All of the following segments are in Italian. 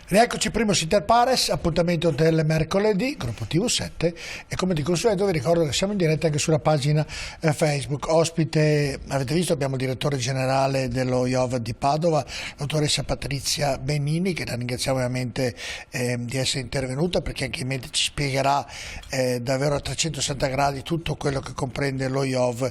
Rieccoci, primo Inter Pares, appuntamento del mercoledì, gruppo TV7, e come di consueto vi ricordo che siamo in diretta anche sulla pagina Facebook. Ospite, avete visto, abbiamo il direttore generale dello IOV di Padova, la dottoressa Patrizia Benini, che la ringraziamo ovviamente di essere intervenuta, perché anche in mente ci spiegherà davvero a 360 gradi tutto quello che comprende lo IOV,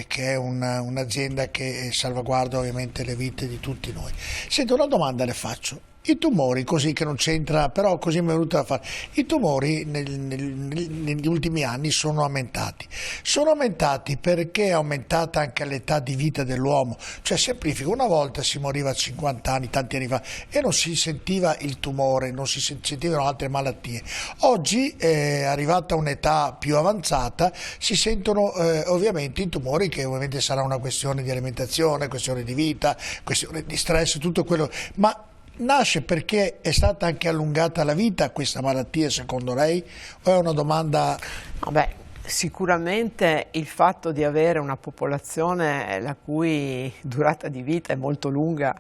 che è un'azienda che salvaguarda ovviamente le vite di tutti noi. Senti, una domanda le faccio. I tumori, così che non c'entra, però così mi è venuto da fare. I tumori negli ultimi anni sono aumentati. Sono aumentati perché è aumentata anche l'età di vita dell'uomo. Cioè, semplifico, una volta si moriva a 50 anni, tanti anni fa, e non si sentiva il tumore, non si sentivano altre malattie. Oggi, arrivata a un'età più avanzata, si sentono ovviamente i tumori, che ovviamente sarà una questione di alimentazione, questione di vita, questione di stress, tutto quello. Ma nasce perché è stata anche allungata la vita questa malattia, secondo lei? O è una domanda? Vabbè, sicuramente il fatto di avere una popolazione la cui durata di vita è molto lunga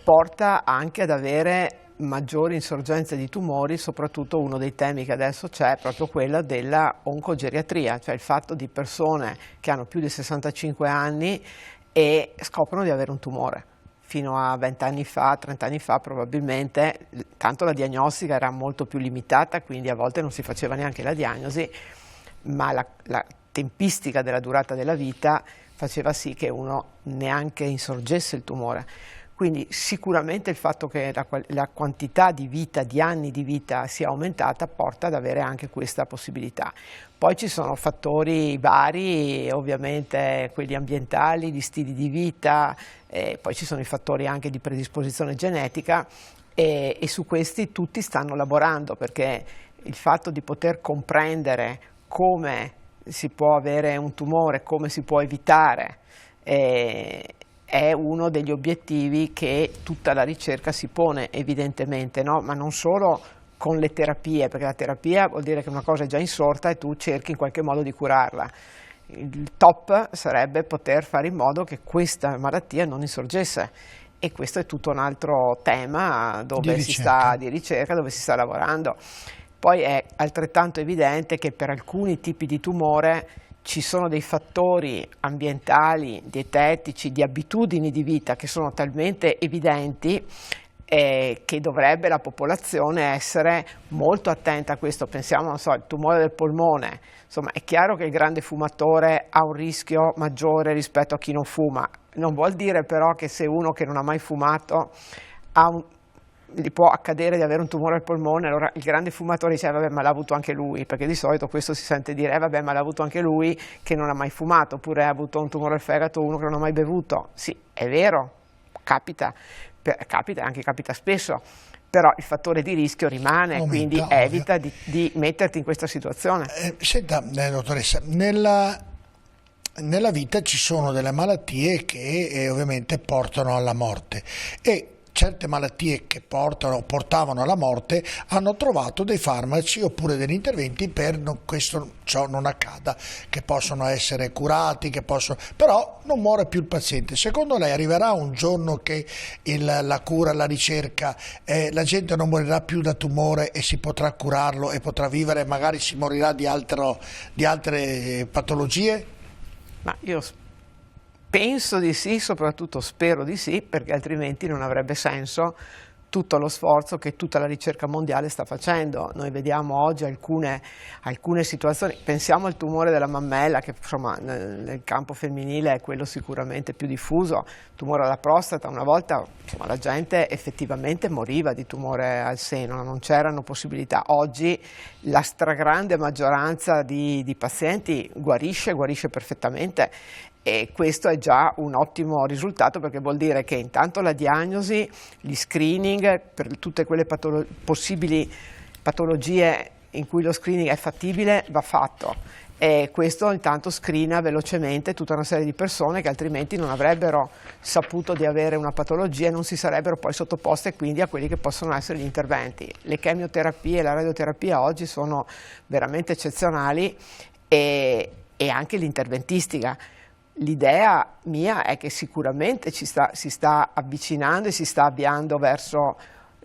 porta anche ad avere maggiori insorgenze di tumori, soprattutto uno dei temi che adesso c'è è proprio quella della oncogeriatria, cioè il fatto di persone che hanno più di 65 anni e scoprono di avere un tumore. Fino a 20 anni fa, 30 anni fa probabilmente, tanto la diagnostica era molto più limitata, quindi a volte non si faceva neanche la diagnosi, ma la tempistica della durata della vita faceva sì che uno neanche insorgesse il tumore. Quindi sicuramente il fatto che la quantità di vita, di anni di vita sia aumentata porta ad avere anche questa possibilità. Poi ci sono fattori vari, ovviamente quelli ambientali, gli stili di vita, poi ci sono i fattori anche di predisposizione genetica e su questi tutti stanno lavorando, perché il fatto di poter comprendere come si può avere un tumore, come si può evitare, è uno degli obiettivi che tutta la ricerca si pone evidentemente, no? Ma non solo con le terapie, perché la terapia vuol dire che una cosa è già insorta e tu cerchi in qualche modo di curarla. Il top sarebbe poter fare in modo che questa malattia non insorgesse, e questo è tutto un altro tema dove di ricerca, dove si sta lavorando. Poi è altrettanto evidente che per alcuni tipi di tumore ci sono dei fattori ambientali, dietetici, di abitudini di vita che sono talmente evidenti che dovrebbe la popolazione essere molto attenta a questo. Pensiamo, non so, al tumore del polmone. Insomma, è chiaro che il grande fumatore ha un rischio maggiore rispetto a chi non fuma. Non vuol dire però che se uno che non ha mai fumato gli può accadere di avere un tumore al polmone, allora il grande fumatore dice vabbè, ma l'ha avuto anche lui, perché di solito questo si sente dire vabbè, ma l'ha avuto anche lui che non ha mai fumato, oppure ha avuto un tumore al fegato uno che non ha mai bevuto. Sì, è vero, capita e anche capita spesso, però il fattore di rischio rimane, quindi evita di metterti in questa situazione. Senta, dottoressa, nella vita ci sono delle malattie che ovviamente portano alla morte, e certe malattie che portavano alla morte hanno trovato dei farmaci oppure degli interventi per ciò non accada, che possono essere curati, però non muore più il paziente. Secondo lei arriverà un giorno che la cura, la ricerca, la gente non morirà più da tumore e si potrà curarlo e potrà vivere, magari si morirà di altre patologie? Ma io penso di sì, soprattutto spero di sì, perché altrimenti non avrebbe senso tutto lo sforzo che tutta la ricerca mondiale sta facendo. Noi vediamo oggi alcune situazioni, pensiamo al tumore della mammella, che insomma nel campo femminile è quello sicuramente più diffuso, il tumore alla prostata. Una volta insomma, la gente effettivamente moriva di tumore al seno, non c'erano possibilità. Oggi la stragrande maggioranza di pazienti guarisce perfettamente, e questo è già un ottimo risultato, perché vuol dire che intanto la diagnosi, gli screening per tutte quelle possibili patologie in cui lo screening è fattibile va fatto, e questo intanto screena velocemente tutta una serie di persone che altrimenti non avrebbero saputo di avere una patologia e non si sarebbero poi sottoposte quindi a quelli che possono essere gli interventi. Le chemioterapie e la radioterapia oggi sono veramente eccezionali, e anche l'interventistica. L'idea mia è che sicuramente si sta avvicinando e si sta avviando verso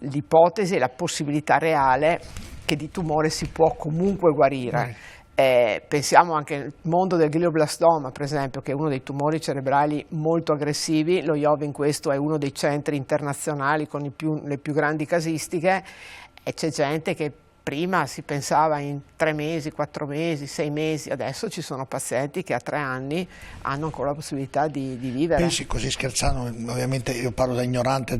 l'ipotesi e la possibilità reale che di tumore si può comunque guarire. Pensiamo anche al mondo del glioblastoma, per esempio, che è uno dei tumori cerebrali molto aggressivi. Lo IOV in questo è uno dei centri internazionali con le più grandi casistiche, e c'è gente che prima si pensava in 3 mesi, 4 mesi, 6 mesi, adesso ci sono pazienti che a 3 anni hanno ancora la possibilità di vivere. Pensi, così scherzando, ovviamente io parlo da ignorante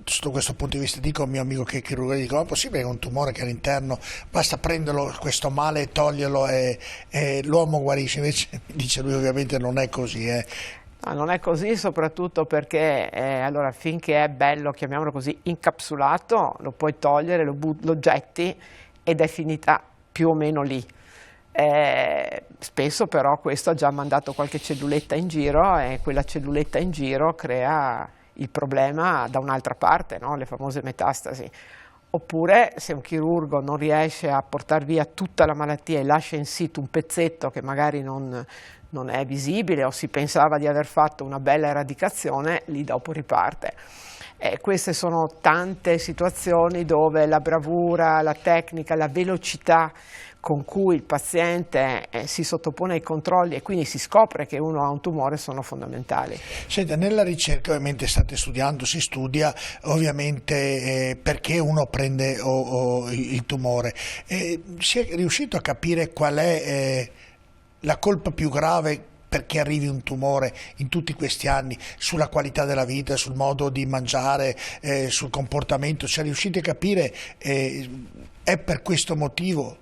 sotto questo punto di vista, dico al mio amico che è chirurgo, dico: ma è possibile che un tumore che è all'interno basta prenderlo, questo male, e toglierlo e l'uomo guarisce? Invece dice lui, ovviamente non è così. No, non è così, soprattutto perché allora, finché è bello, chiamiamolo così, incapsulato, lo puoi togliere, lo getti ed è finita più o meno lì. Spesso però questo ha già mandato qualche celluletta in giro, e quella celluletta in giro crea il problema da un'altra parte, no? Le famose metastasi. Oppure se un chirurgo non riesce a portare via tutta la malattia e lascia in situ un pezzetto che magari non è visibile, o si pensava di aver fatto una bella eradicazione, lì dopo riparte. Queste sono tante situazioni dove la bravura, la tecnica, la velocità con cui il paziente si sottopone ai controlli e quindi si scopre che uno ha un tumore sono fondamentali. Senta, nella ricerca ovviamente state studiando, si studia ovviamente perché uno prende il tumore. Si è riuscito a capire qual è la colpa più grave perché arrivi un tumore in tutti questi anni, sulla qualità della vita, sul modo di mangiare, sul comportamento? Si è riusciti a capire è per questo motivo?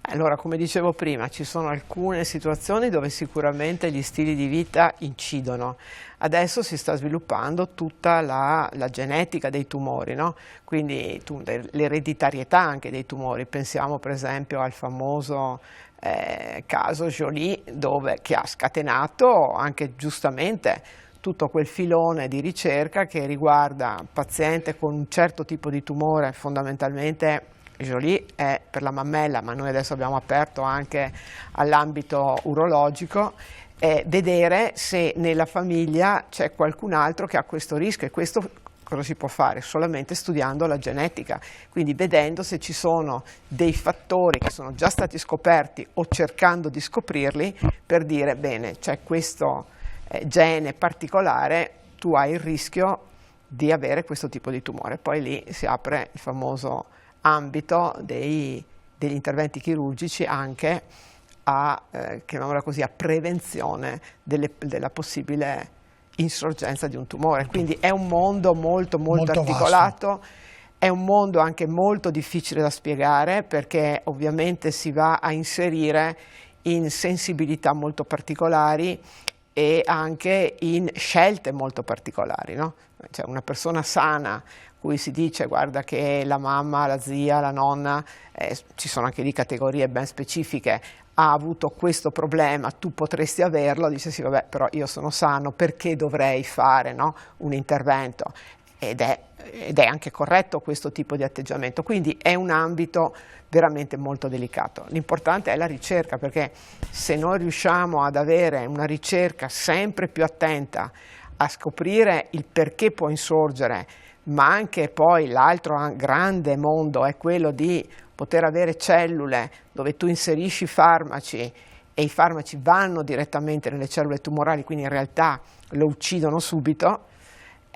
Allora, come dicevo prima, ci sono alcune situazioni dove sicuramente gli stili di vita incidono. Adesso si sta sviluppando tutta la genetica dei tumori, no? Quindi l'ereditarietà anche dei tumori. Pensiamo per esempio al famoso caso Jolie, che ha scatenato anche giustamente tutto quel filone di ricerca che riguarda un paziente con un certo tipo di tumore. Fondamentalmente Jolie è per la mammella, ma noi adesso abbiamo aperto anche all'ambito urologico, vedere se nella famiglia c'è qualcun altro che ha questo rischio. E questo cosa si può fare? Solamente studiando la genetica, quindi vedendo se ci sono dei fattori che sono già stati scoperti o cercando di scoprirli, per dire: bene, c'è questo gene particolare, tu hai il rischio di avere questo tipo di tumore. Poi lì si apre il famoso ambito degli interventi chirurgici anche chiamiamola così, a prevenzione della possibile insorgenza di un tumore. Quindi è un mondo molto articolato, vasto. È un mondo anche molto difficile da spiegare, perché ovviamente si va a inserire in sensibilità molto particolari e anche in scelte molto particolari, no? Cioè, una persona sana cui si dice: guarda che la mamma, la zia, la nonna, ci sono anche lì categorie ben specifiche, ha avuto questo problema, tu potresti averlo, dice: sì, vabbè, però io sono sano, perché dovrei fare, no, un intervento? Ed è anche corretto questo tipo di atteggiamento. Quindi è un ambito veramente molto delicato. L'importante è la ricerca, perché se noi riusciamo ad avere una ricerca sempre più attenta a scoprire il perché può insorgere, ma anche poi l'altro grande mondo è quello di poter avere cellule dove tu inserisci farmaci e i farmaci vanno direttamente nelle cellule tumorali, quindi in realtà lo uccidono subito,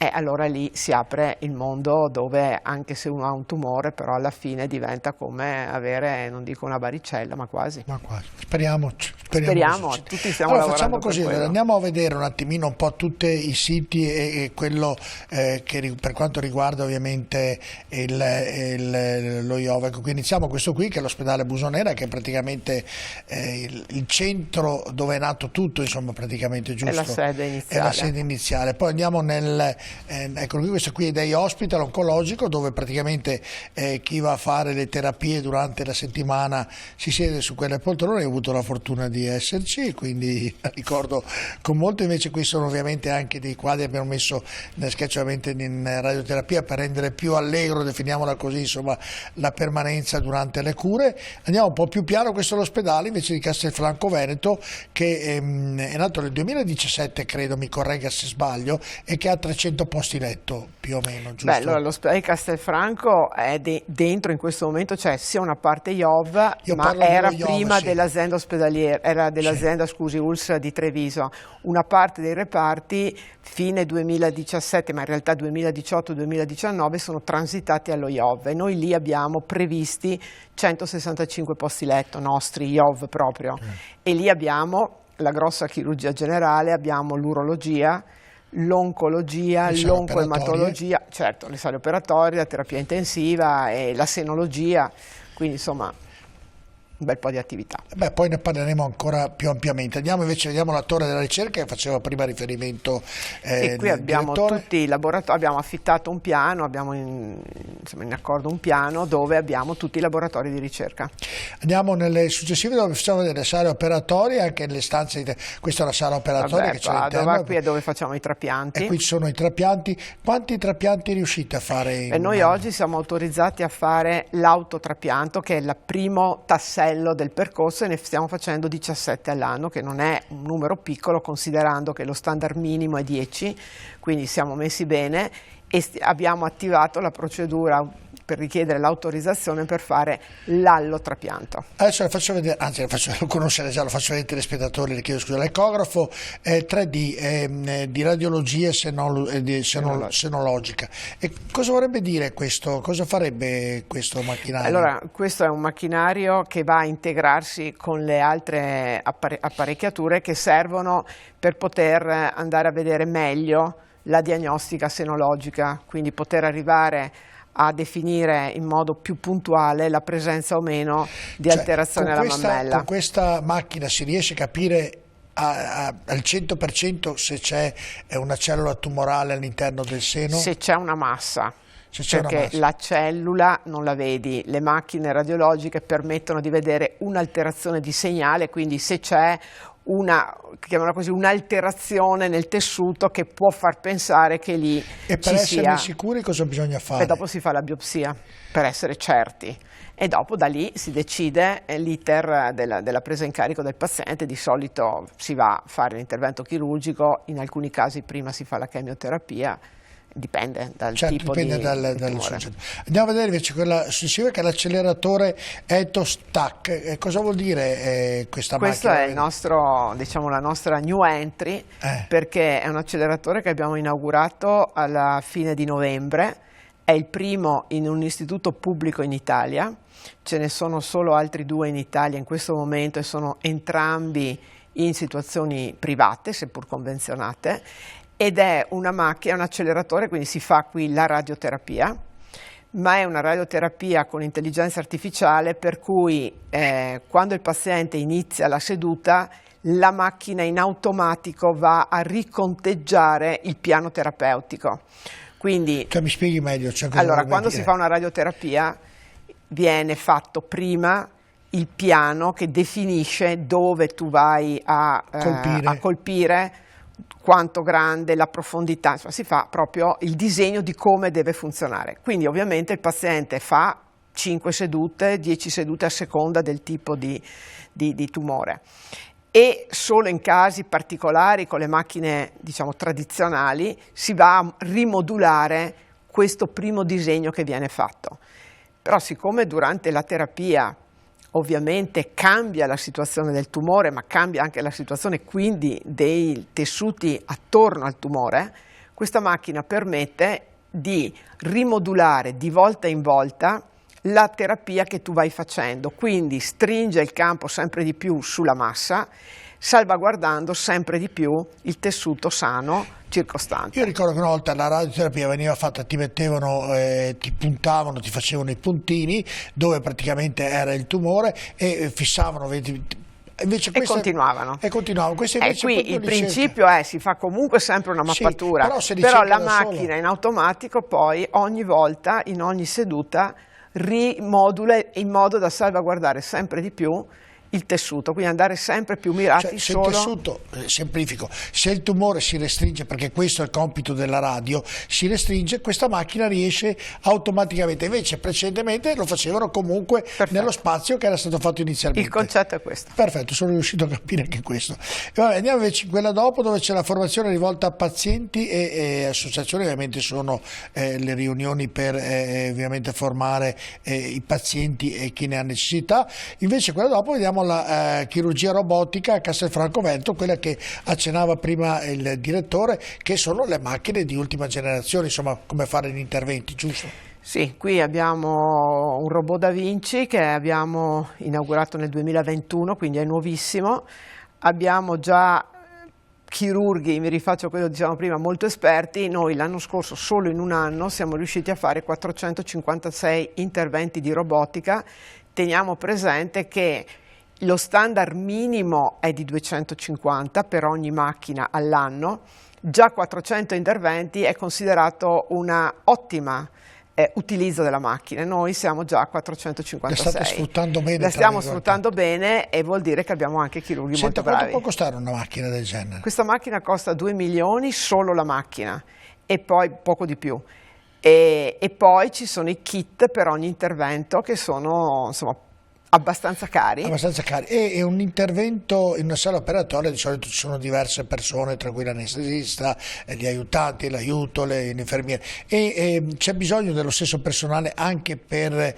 e allora lì si apre il mondo dove anche se uno ha un tumore, però alla fine diventa come avere, non dico una varicella, ma quasi. Ma quasi. Speriamo, tutti stiamo lavorando. Facciamo così, andiamo a vedere un attimino un po' tutti i siti e quello che per quanto riguarda ovviamente lo IOV. Qui iniziamo questo qui, che è l'ospedale Busonera, che è praticamente il centro dove è nato tutto, insomma, praticamente, giusto? È la sede iniziale. È la sede iniziale. Poi andiamo ecco qui, questo qui è Day Hospital oncologico, dove praticamente chi va a fare le terapie durante la settimana si siede su quelle poltrone. Ho avuto la fortuna di esserci, quindi ricordo con molto. Invece qui sono ovviamente anche dei quadri che abbiamo messo nel sketch, ovviamente in radioterapia, per rendere più allegro, definiamola così, insomma, la permanenza durante le cure. Andiamo un po' più piano. Questo è l'ospedale invece di Castelfranco Veneto, che è nato nel 2017, credo, mi corregga se sbaglio, e che ha 300 100 posti letto più o meno, giusto? Beh, allora l'ospedale di Castelfranco è dentro in questo momento, c'è sia una parte IOV, ma era prima dell'azienda ospedaliera, era dell'azienda, scusi, ULSS di Treviso. Una parte dei reparti fine 2017, ma in realtà 2018-2019 sono transitati allo IOV e noi lì abbiamo previsti 165 posti letto nostri, IOV proprio, e lì abbiamo la grossa chirurgia generale, abbiamo l'urologia, l'oncologia, l'oncoematologia, certo, le sale operatorie, la terapia intensiva e la senologia, quindi insomma un bel po' di attività. Beh, poi ne parleremo ancora più ampiamente. Andiamo invece, vediamo la torre della ricerca che faceva prima riferimento. Sì, qui abbiamo tutti i laboratori, abbiamo affittato un piano, abbiamo in accordo un piano dove abbiamo tutti i laboratori di ricerca. Andiamo nelle successive dove facciamo delle sale operatorie, anche nelle stanze, questa è la sala operatoria che c'è all'interno. Qui è dove facciamo i trapianti. E qui ci sono i trapianti. Quanti trapianti riuscite a fare? Noi oggi siamo autorizzati a fare l'autotrapianto, che è il primo tassello del percorso, e ne stiamo facendo 17 all'anno, che non è un numero piccolo considerando che lo standard minimo è 10, quindi siamo messi bene e abbiamo attivato la procedura per richiedere l'autorizzazione per fare l'allotrapianto. Adesso le faccio vedere, anzi le faccio conoscere già, lo faccio vedere ai telespettatori, le chiedo scusa, l'ecografo 3D di radiologia senologica. E cosa vorrebbe dire questo? Cosa farebbe questo macchinario? Allora, questo è un macchinario che va a integrarsi con le altre apparecchiature che servono per poter andare a vedere meglio la diagnostica senologica, quindi poter arrivare a definire in modo più puntuale la presenza o meno di alterazione alla mammella. Con questa macchina si riesce a capire al 100% se c'è una cellula tumorale all'interno del seno? Se c'è una massa. Perché la cellula non la vedi, le macchine radiologiche permettono di vedere un'alterazione di segnale, quindi se c'è un'alterazione nel tessuto che può far pensare che lì e per essere sicuri cosa bisogna fare? E dopo si fa la biopsia per essere certi e dopo da lì si decide l'iter della presa in carico del paziente. Di solito si va a fare l'intervento chirurgico, in alcuni casi prima si fa la chemioterapia. Dipende dal tipo di tumore. Andiamo a vedere invece quella successiva che è l'acceleratore ETOS-TAC. Cosa vuol dire questa macchina? Questo è il nostro, diciamo, la nostra new entry, perché è un acceleratore che abbiamo inaugurato alla fine di novembre, è il primo in un istituto pubblico in Italia, ce ne sono solo altri 2 in Italia in questo momento e sono entrambi in situazioni private, seppur convenzionate. Ed è una macchina, un acceleratore, quindi si fa qui la radioterapia, ma è una radioterapia con intelligenza artificiale per cui quando il paziente inizia la seduta la macchina in automatico va a riconteggiare il piano terapeutico. Quindi, mi spieghi meglio? Allora, quando si fa una radioterapia viene fatto prima il piano che definisce dove tu vai a colpire, quanto grande, la profondità, insomma, si fa proprio il disegno di come deve funzionare. Quindi ovviamente il paziente fa 5 sedute, 10 sedute a seconda del tipo di tumore e solo in casi particolari con le macchine, diciamo, tradizionali si va a rimodulare questo primo disegno che viene fatto. Però siccome durante la terapia ovviamente cambia la situazione del tumore, ma cambia anche la situazione quindi dei tessuti attorno al tumore, questa macchina permette di rimodulare di volta in volta la terapia che tu vai facendo, quindi stringe il campo sempre di più sulla massa, salvaguardando sempre di più il tessuto sano circostante. Io ricordo che una volta la radioterapia veniva fatta, ti mettevano, ti puntavano, ti facevano i puntini dove praticamente era il tumore e fissavano invece e continuavano. Questa invece qui il principio è si fa comunque sempre una mappatura, però la macchina in automatico poi ogni volta, in ogni seduta, rimodula in modo da salvaguardare sempre di più il tessuto, quindi andare sempre più mirati se solo... il tessuto, semplifico, se il tumore si restringe, perché questo è il compito della radio, si restringe, questa macchina riesce automaticamente, invece precedentemente lo facevano comunque nello spazio che era stato fatto inizialmente. Il concetto è questo. Perfetto, sono riuscito a capire anche questo. E vabbè, andiamo invece in quella dopo, dove c'è la formazione rivolta a pazienti e associazioni, ovviamente sono le riunioni per ovviamente formare i pazienti e chi ne ha necessità. Invece quella dopo vediamo la chirurgia robotica a Castelfranco Veneto, quella che accennava prima il direttore, che sono le macchine di ultima generazione, insomma, come fare gli interventi, giusto? Sì, qui abbiamo un robot Da Vinci che abbiamo inaugurato nel 2021, quindi è nuovissimo. Abbiamo già chirurghi, mi rifaccio a quello che dicevamo prima, molto esperti. Noi l'anno scorso, solo in un anno, siamo riusciti a fare 456 interventi di robotica. Teniamo presente che lo standard minimo è di 250 per ogni macchina all'anno, già 400 interventi è considerato una ottima utilizzo della macchina. Noi siamo già a 456. La state sfruttando bene? La stiamo sfruttando bene, e vuol dire che abbiamo anche chirurghi molto bravi. Quanto può costare una macchina del genere? Questa macchina costa 2 milioni solo la macchina, e poi poco di più. E poi ci sono i kit per ogni intervento che sono, insomma, abbastanza cari. E un intervento in una sala operatoria di solito ci sono diverse persone, tra cui l'anestesista, gli aiutanti, l'aiuto, le infermiere, e c'è bisogno dello stesso personale anche per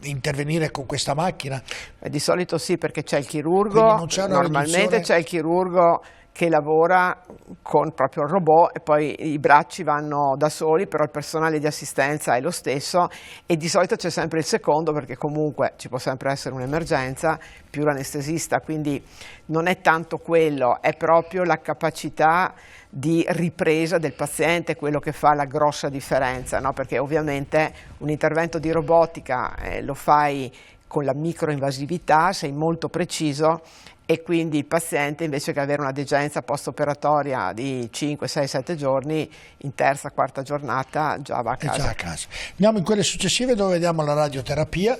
intervenire con questa macchina? Di solito sì, perché c'è il chirurgo, normalmente c'è il chirurgo che lavora con proprio il robot, e poi i bracci vanno da soli, però il personale di assistenza è lo stesso, e di solito c'è sempre il secondo, perché comunque ci può sempre essere un'emergenza, più l'anestesista, quindi non è tanto quello, è proprio la capacità di ripresa del paziente quello che fa la grossa differenza, no? Perché ovviamente un intervento di robotica lo fai con la microinvasività, sei molto preciso, e quindi il paziente, invece che avere una degenza post-operatoria di 5, 6, 7 giorni, in terza, quarta giornata già va a casa. Andiamo in quelle successive, dove vediamo la radioterapia.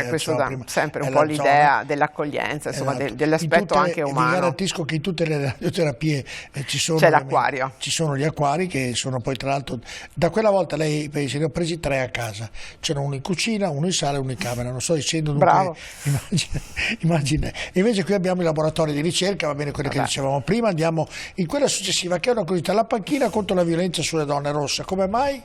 Questo dà sempre un po' l'idea dell'accoglienza, insomma, dell'aspetto anche umano. Vi garantisco che in tutte le radioterapie c'è l'acquario. Ci sono gli acquari, che sono poi, tra l'altro, da quella volta lei se ne ho presi 3 a casa. C'era uno in cucina, uno in sala e uno in camera. Non sto dicendo, dunque, bravo. Immagine. E invece qui abbiamo i laboratori di ricerca, va bene, quello che dicevamo prima. Andiamo in quella successiva, che è una curiosità: la panchina contro la violenza sulle donne, rossa. Come mai?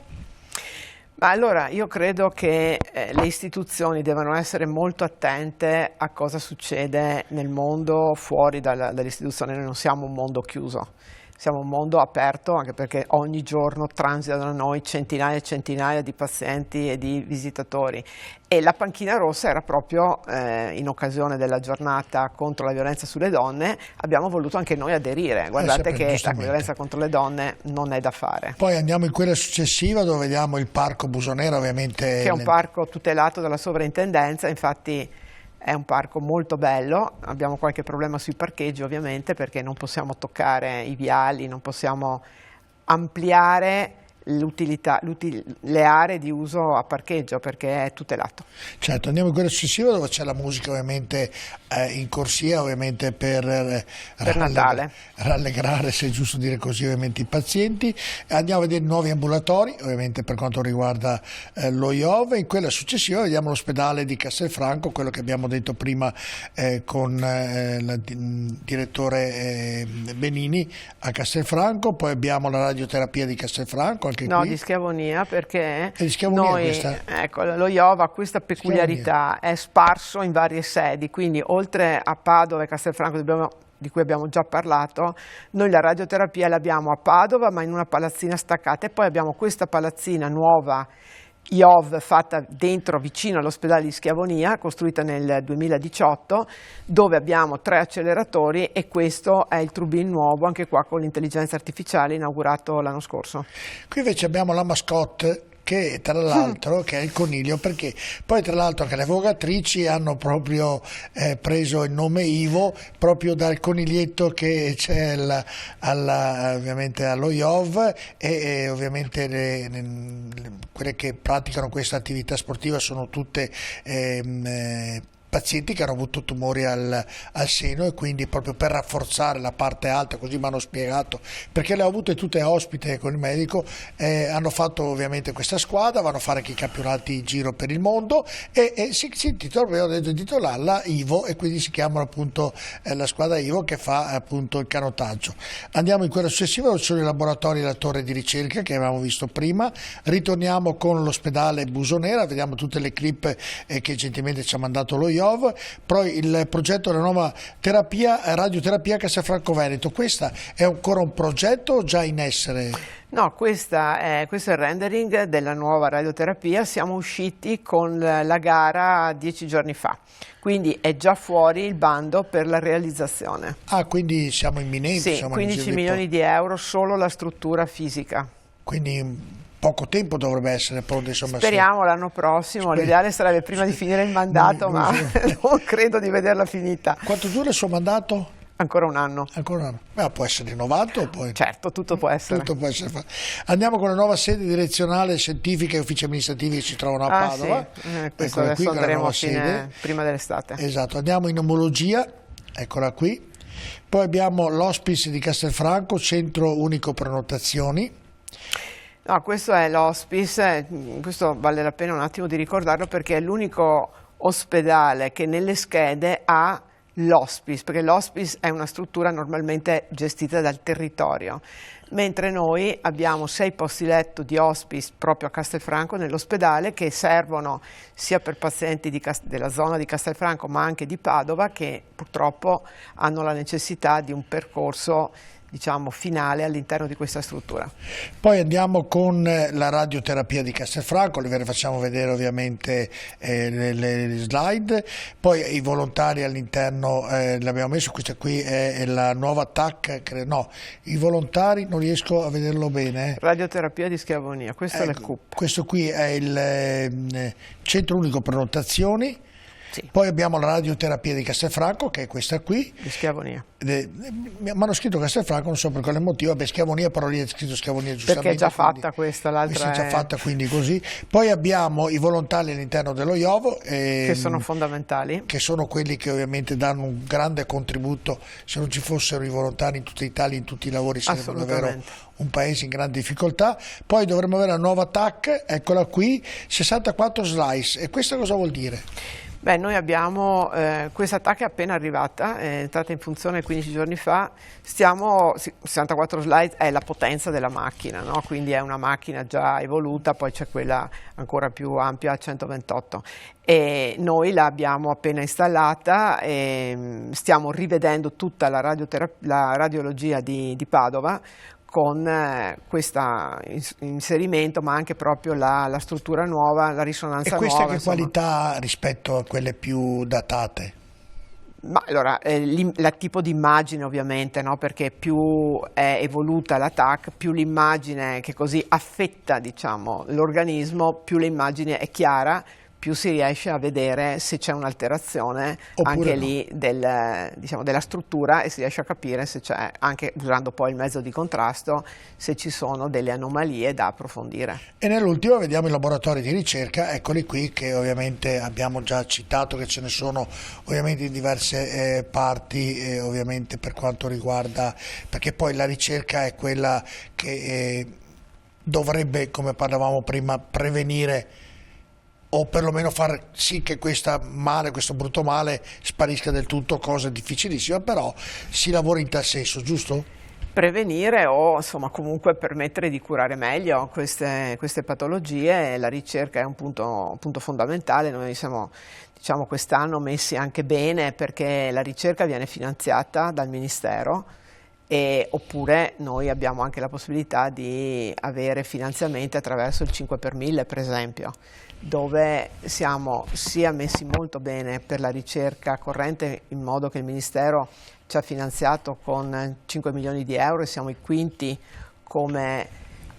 Ma allora, io credo che le istituzioni devono essere molto attente a cosa succede nel mondo fuori dall'istituzione. Noi non siamo un mondo chiuso, siamo un mondo aperto, anche perché ogni giorno transitano da noi centinaia e centinaia di pazienti e di visitatori. E la panchina rossa era proprio in occasione della giornata contro la violenza sulle donne, abbiamo voluto anche noi aderire. Guardate che la violenza contro le donne non è da fare. Poi andiamo in quella successiva, dove vediamo il parco Busonera, ovviamente. Che è un parco tutelato dalla sovrintendenza, infatti è un parco molto bello. Abbiamo qualche problema sui parcheggi, ovviamente, perché non possiamo toccare i viali, non possiamo ampliare le aree di uso a parcheggio, perché è tutelato. Certo, andiamo in quella successiva, dove c'è la musica, ovviamente, in corsia, ovviamente per Natale, rallegrare, se è giusto dire così, ovviamente, i pazienti. Andiamo a vedere nuovi ambulatori, ovviamente, per quanto riguarda lo IOV. In quella successiva vediamo l'ospedale di Castelfranco, quello che abbiamo detto prima con il direttore Benini a Castelfranco. Poi abbiamo la radioterapia di Castelfranco, no, di Schiavonia, perché ecco, lo IOV ha questa peculiarità, è sparso in varie sedi, quindi oltre a Padova e Castelfranco, di cui abbiamo già parlato, noi la radioterapia l'abbiamo a Padova, ma in una palazzina staccata, e poi abbiamo questa palazzina nuova IOV fatta dentro, vicino all'ospedale di Schiavonia, costruita nel 2018, dove abbiamo 3 acceleratori, e questo è il Trubin nuovo, anche qua con l'intelligenza artificiale, inaugurato l'anno scorso. Qui invece abbiamo la mascotte, che tra l'altro che è il coniglio, perché poi tra l'altro che le vogatrici hanno proprio preso il nome Ivo proprio dal coniglietto che c'è ovviamente allo IOV, e ovviamente quelle che praticano questa attività sportiva sono tutte pazienti che hanno avuto tumori al seno, e quindi proprio per rafforzare la parte alta, così mi hanno spiegato, perché le ho avute tutte ospite con il medico, hanno fatto ovviamente questa squadra, vanno a fare anche i campionati in giro per il mondo e si intitolarla Ivo, e quindi si chiamano appunto la squadra Ivo, che fa appunto il canottaggio. Andiamo in quella successiva, dove sono i laboratori e la torre di ricerca che avevamo visto prima. Ritorniamo con l'ospedale Busonera, vediamo tutte le clip che gentilmente ci ha mandato lo IOV. Poi il progetto della nuova radioterapia a Castelfranco Veneto. Questa è ancora un progetto già in essere? No, questo è il rendering della nuova radioterapia. Siamo usciti con la gara 10 giorni fa, quindi è già fuori il bando per la realizzazione. Ah, quindi siamo imminenti? Sì, siamo 15 milioni di euro solo la struttura fisica. Quindi poco tempo dovrebbe essere pronto, insomma. Speriamo l'anno prossimo, l'ideale sarebbe prima di finire il mandato, ma non credo di vederla finita. Quanto dura il suo mandato? Ancora un anno. Ancora un anno. Beh, può essere rinnovato poi. Certo, tutto può essere. Tutto può essere fatto. Andiamo con la nuova sede direzionale, scientifica e uffici amministrativi che si trovano a Padova. Sì. Questo adesso andremo prima dell'estate. Esatto, andiamo in omologia, eccola qui. Poi abbiamo l'hospice di Castelfranco, centro unico prenotazioni. No, questo è l'hospice, questo vale la pena un attimo di ricordarlo, perché è l'unico ospedale che nelle schede ha l'hospice, perché l'hospice è una struttura normalmente gestita dal territorio, mentre noi abbiamo 6 posti letto di hospice proprio a Castelfranco nell'ospedale, che servono sia per pazienti della zona di Castelfranco ma anche di Padova, che purtroppo hanno la necessità di un percorso, diciamo, finale all'interno di questa struttura. Poi andiamo con la radioterapia di Castelfranco, le facciamo vedere ovviamente le slide. Poi i volontari all'interno l'abbiamo messo, questa qui è la nuova TAC, no, i volontari non riesco a vederlo bene. Radioterapia di Schiavonia, questo è il CUP. Questo qui è il centro unico prenotazioni. Sì. Poi abbiamo la radioterapia di Castelfranco, che è questa qui. Di Schiavonia. Mi hanno scritto Castelfranco, non so per quale motivo, Schiavonia, però lì è scritto Schiavonia giustamente. Perché è già fatta questa, l'altra questa è già fatta, quindi così. Poi abbiamo i volontari all'interno dello IOVO. Che sono fondamentali. Che sono quelli che ovviamente danno un grande contributo. Se non ci fossero i volontari in tutta Italia, in tutti i lavori, sarebbe davvero un paese in grande difficoltà. Poi dovremmo avere la nuova TAC, eccola qui, 64 slice. E questo cosa vuol dire? Beh, noi abbiamo questa TAC è appena arrivata, è entrata in funzione 15 giorni fa. 64 slide è la potenza della macchina, no? Quindi è una macchina già evoluta, poi c'è quella ancora più ampia a 128. E noi l'abbiamo appena installata e stiamo rivedendo tutta la radiologia di Padova, con questo inserimento, ma anche proprio la struttura nuova, la risonanza nuova. E questa nuova, che qualità rispetto a quelle più datate? Ma allora, il tipo di immagine ovviamente, no? Perché più è evoluta la TAC, più l'immagine che così affetta, diciamo, l'organismo, più l'immagine è chiara, più si riesce a vedere se c'è un'alterazione anche no. Lì della struttura, e si riesce a capire se c'è, anche usando poi il mezzo di contrasto, se ci sono delle anomalie da approfondire. E nell'ultimo vediamo i laboratori di ricerca, eccoli qui, che ovviamente abbiamo già citato, che ce ne sono ovviamente in diverse parti, ovviamente per quanto riguarda, perché poi la ricerca è quella che dovrebbe, come parlavamo prima, prevenire o perlomeno far sì che questo brutto male sparisca del tutto, cosa difficilissima, però si lavora in tal senso, giusto? Prevenire o insomma comunque permettere di curare meglio queste patologie. La ricerca è un punto fondamentale. Noi siamo, diciamo, quest'anno messi anche bene, perché la ricerca viene finanziata dal Ministero, oppure noi abbiamo anche la possibilità di avere finanziamenti attraverso il 5 per 1000, per esempio, dove siamo sia messi molto bene per la ricerca corrente, in modo che il Ministero ci ha finanziato con 5 milioni di euro e siamo i quinti come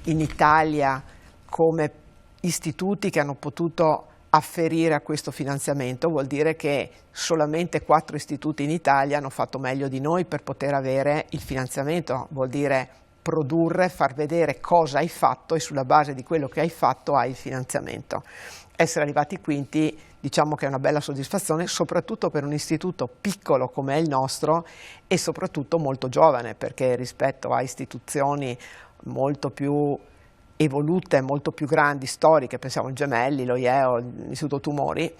in Italia come istituti che hanno potuto afferire a questo finanziamento. Vuol dire che solamente 4 istituti in Italia hanno fatto meglio di noi per poter avere il finanziamento. Vuol dire produrre, far vedere cosa hai fatto, e sulla base di quello che hai fatto hai il finanziamento. Essere arrivati quinti diciamo che è una bella soddisfazione, soprattutto per un istituto piccolo come è il nostro e soprattutto molto giovane, perché rispetto a istituzioni molto più evolute, molto più grandi, storiche, pensiamo al Gemelli, lo IEO, l'Istituto Tumori,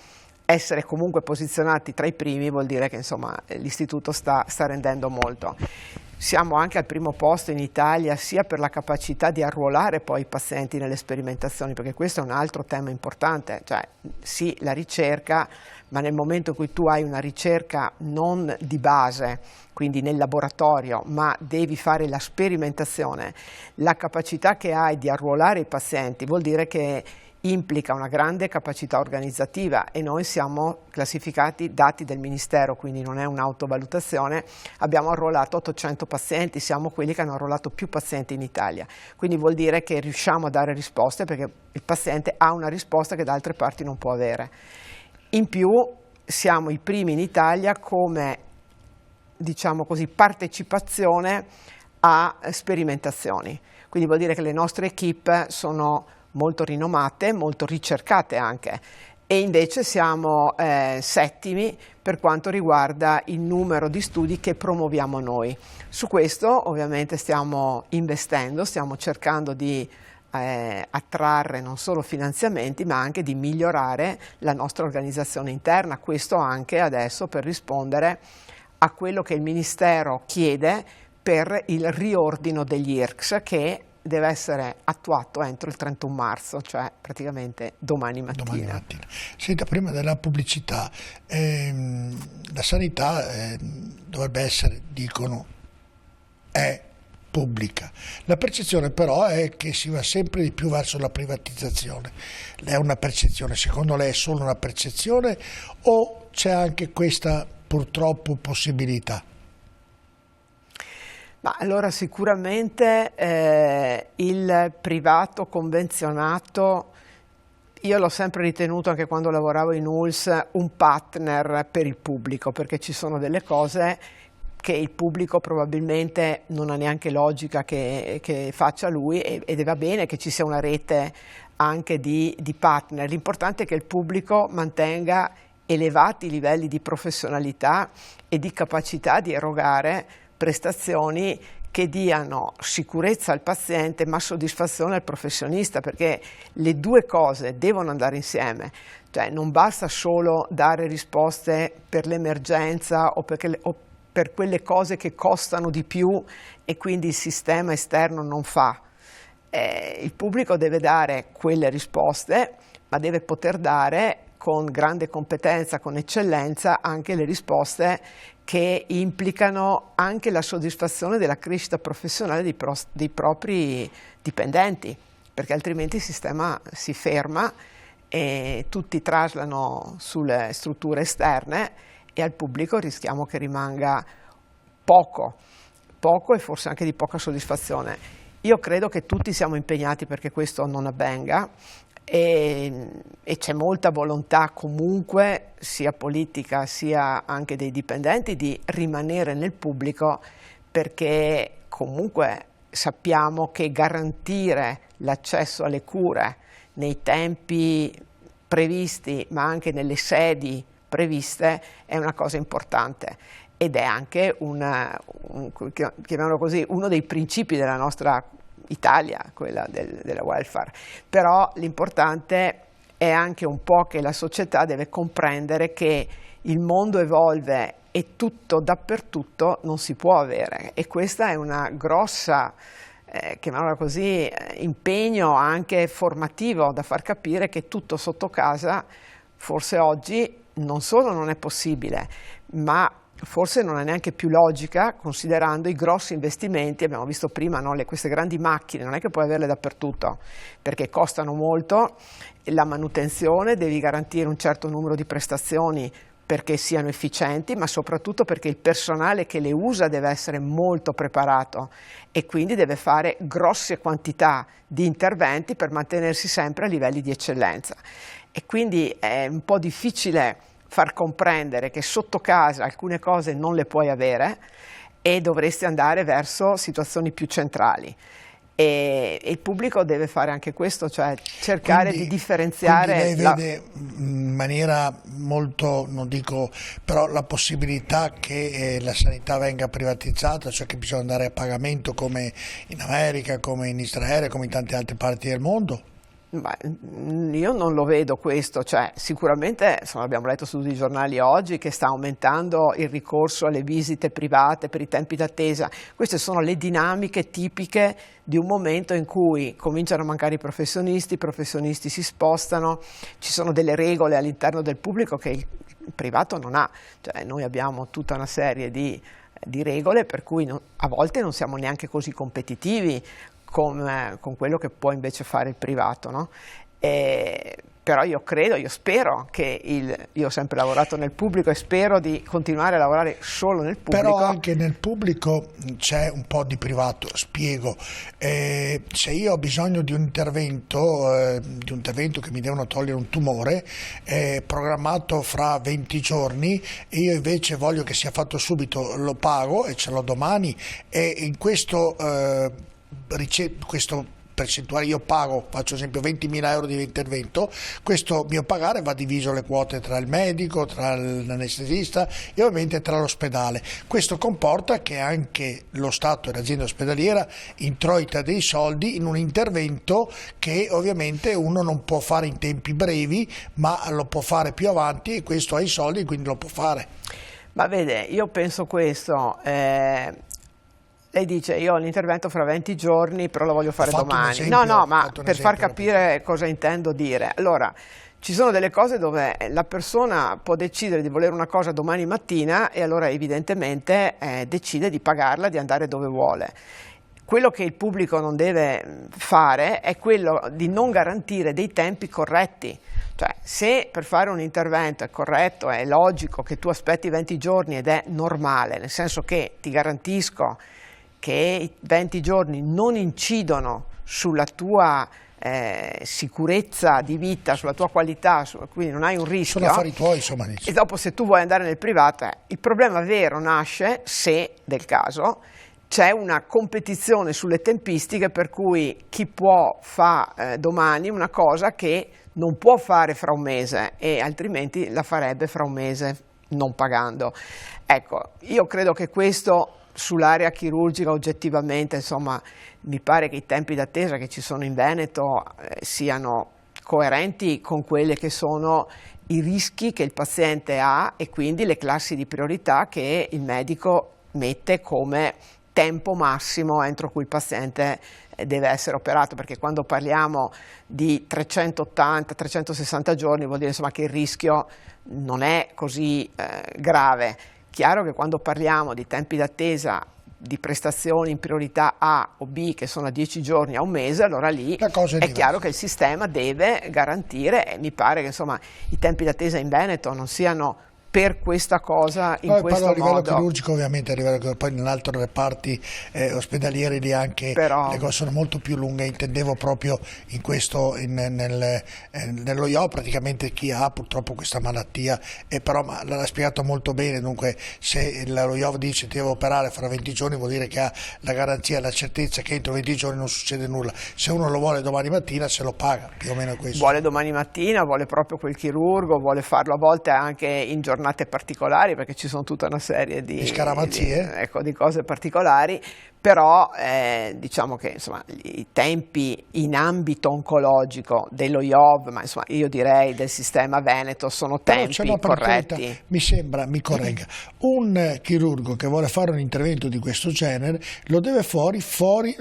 essere comunque posizionati tra i primi vuol dire che insomma l'istituto sta rendendo molto. Siamo anche al primo posto in Italia sia per la capacità di arruolare poi i pazienti nelle sperimentazioni, perché questo è un altro tema importante, cioè sì la ricerca, ma nel momento in cui tu hai una ricerca non di base, quindi nel laboratorio, ma devi fare la sperimentazione, la capacità che hai di arruolare i pazienti vuol dire che implica una grande capacità organizzativa e noi siamo classificati dati del Ministero, quindi non è un'autovalutazione, abbiamo arruolato 800 pazienti, siamo quelli che hanno arruolato più pazienti in Italia, quindi vuol dire che riusciamo a dare risposte perché il paziente ha una risposta che da altre parti non può avere. In più siamo i primi in Italia come, diciamo così, partecipazione a sperimentazioni, quindi vuol dire che le nostre equip sono molto rinomate, molto ricercate anche, e invece siamo settimi per quanto riguarda il numero di studi che promuoviamo noi. Su questo ovviamente stiamo investendo, stiamo cercando di attrarre non solo finanziamenti ma anche di migliorare la nostra organizzazione interna, questo anche adesso per rispondere a quello che il Ministero chiede per il riordino degli IRCS che deve essere attuato entro il 31 marzo, cioè praticamente domani mattina. Senta, prima della pubblicità, la sanità dovrebbe essere, dicono, è pubblica. La percezione però è che si va sempre di più verso la privatizzazione. È una percezione, secondo lei è solo una percezione o c'è anche questa purtroppo possibilità? Ma allora sicuramente il privato convenzionato, io l'ho sempre ritenuto anche quando lavoravo in ULSS un partner per il pubblico, perché ci sono delle cose che il pubblico probabilmente non ha neanche logica che faccia lui ed va bene che ci sia una rete anche di partner. L'importante è che il pubblico mantenga elevati livelli di professionalità e di capacità di erogare prestazioni che diano sicurezza al paziente ma soddisfazione al professionista, perché le due cose devono andare insieme, cioè non basta solo dare risposte per l'emergenza o per quelle cose che costano di più e quindi il sistema esterno non fa. Il pubblico deve dare quelle risposte ma deve poter dare con grande competenza, con eccellenza anche le risposte che implicano anche la soddisfazione della crescita professionale dei propri dipendenti, perché altrimenti il sistema si ferma e tutti traslano sulle strutture esterne e al pubblico rischiamo che rimanga poco e forse anche di poca soddisfazione. Io credo che tutti siamo impegnati perché questo non avvenga e c'è molta volontà comunque sia politica sia anche dei dipendenti di rimanere nel pubblico, perché comunque sappiamo che garantire l'accesso alle cure nei tempi previsti ma anche nelle sedi previste è una cosa importante ed è anche chiamiamolo così, uno dei principi della nostra Italia, quella della welfare. Però l'importante è anche un po' che la società deve comprendere che il mondo evolve e tutto dappertutto non si può avere, e questa è una grossa chiamiamola così, impegno anche formativo da far capire che tutto sotto casa forse oggi non solo non è possibile, ma forse non è neanche più logica, considerando i grossi investimenti. Abbiamo visto prima, no, queste grandi macchine non è che puoi averle dappertutto perché costano molto, la manutenzione, devi garantire un certo numero di prestazioni perché siano efficienti, ma soprattutto perché il personale che le usa deve essere molto preparato e quindi deve fare grosse quantità di interventi per mantenersi sempre a livelli di eccellenza. E quindi è un po' difficile far comprendere che sotto casa alcune cose non le puoi avere e dovresti andare verso situazioni più centrali. E il pubblico deve fare anche questo, cioè cercare di differenziare. Quindi lei vede in maniera molto, non dico, però la possibilità che la sanità venga privatizzata, cioè che bisogna andare a pagamento come in America, come in Israele, come in tante altre parti del mondo? Io non lo vedo questo, cioè sicuramente abbiamo letto su tutti i giornali oggi che sta aumentando il ricorso alle visite private per i tempi d'attesa. Queste sono le dinamiche tipiche di un momento in cui cominciano a mancare i professionisti si spostano, ci sono delle regole all'interno del pubblico che il privato non ha, cioè noi abbiamo tutta una serie di regole per cui a volte non siamo neanche così competitivi con quello che può invece fare il privato, no? Però io spero io ho sempre lavorato nel pubblico e spero di continuare a lavorare solo nel pubblico. Però anche nel pubblico c'è un po' di privato, spiego. Se io ho bisogno di un intervento che mi devono togliere un tumore programmato fra 20 giorni e io invece voglio che sia fatto subito, lo pago e ce l'ho domani, e in questo percentuale io pago, faccio esempio 20.000 euro di intervento, questo mio pagare va diviso le quote tra il medico, tra l'anestesista e ovviamente tra l'ospedale. Questo comporta che anche lo Stato e l'azienda ospedaliera introita dei soldi in un intervento che ovviamente uno non può fare in tempi brevi, ma lo può fare più avanti, e questo ha i soldi, quindi lo può fare. Ma vede, io penso questo. Lei dice io ho l'intervento fra 20 giorni però lo voglio fare domani. No, ma per far capire cosa intendo dire. Allora, ci sono delle cose dove la persona può decidere di volere una cosa domani mattina e allora evidentemente decide di pagarla, di andare dove vuole. Quello che il pubblico non deve fare è quello di non garantire dei tempi corretti. Cioè, se per fare un intervento è corretto, è logico che tu aspetti 20 giorni ed è normale, nel senso che ti garantisco che i 20 giorni non incidono sulla tua sicurezza di vita, sulla tua qualità, quindi non hai un rischio. Sono affari tuoi, insomma. E dopo se tu vuoi andare nel privato, il problema vero nasce se, del caso, c'è una competizione sulle tempistiche per cui chi può fa domani una cosa che non può fare fra un mese e altrimenti la farebbe fra un mese non pagando. Ecco, io credo che questo sull'area chirurgica oggettivamente, insomma, mi pare che i tempi d'attesa che ci sono in Veneto siano coerenti con quelli che sono i rischi che il paziente ha e quindi le classi di priorità che il medico mette come tempo massimo entro cui il paziente deve essere operato, perché quando parliamo di 380-360 giorni vuol dire insomma che il rischio non è così grave. Chiaro che quando parliamo di tempi d'attesa di prestazioni in priorità A o B che sono a 10 giorni a un mese, allora lì è chiaro che il sistema deve garantire, e mi pare che insomma i tempi d'attesa in Veneto non siano per questa cosa in questo modo. A livello chirurgico ovviamente, poi in altri reparti ospedalieri lì anche le cose sono molto più lunghe, intendevo proprio in questo, nello IO praticamente chi ha purtroppo questa malattia, però l'ha spiegato molto bene, dunque se lo IO dice ti devo operare fra 20 giorni vuol dire che ha la garanzia, la certezza che entro 20 giorni non succede nulla, se uno lo vuole domani mattina se lo paga, più o meno questo. Vuole domani mattina, vuole proprio quel chirurgo, vuole farlo a volte anche in giornate particolari perché ci sono tutta una serie di scaramanzie, di cose particolari, però diciamo che insomma i tempi in ambito oncologico dello IOV, ma insomma io direi del sistema Veneto, sono tempi corretti. Mi sembra, mi corregga, un chirurgo che vuole fare un intervento di questo genere lo deve fare fuori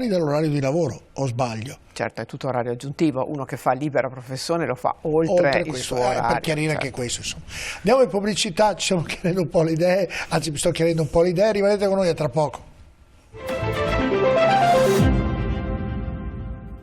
dall'orario di lavoro, o sbaglio? Certo, è tutto orario aggiuntivo, uno che fa libera professione lo fa oltre il questo, suo orario. Per chiarire anche questo, insomma. Andiamo in pubblicità, ci stiamo chiarendo un po' le idee, anzi mi sto chiarendo un po' le idee, rimanete con noi a tra poco.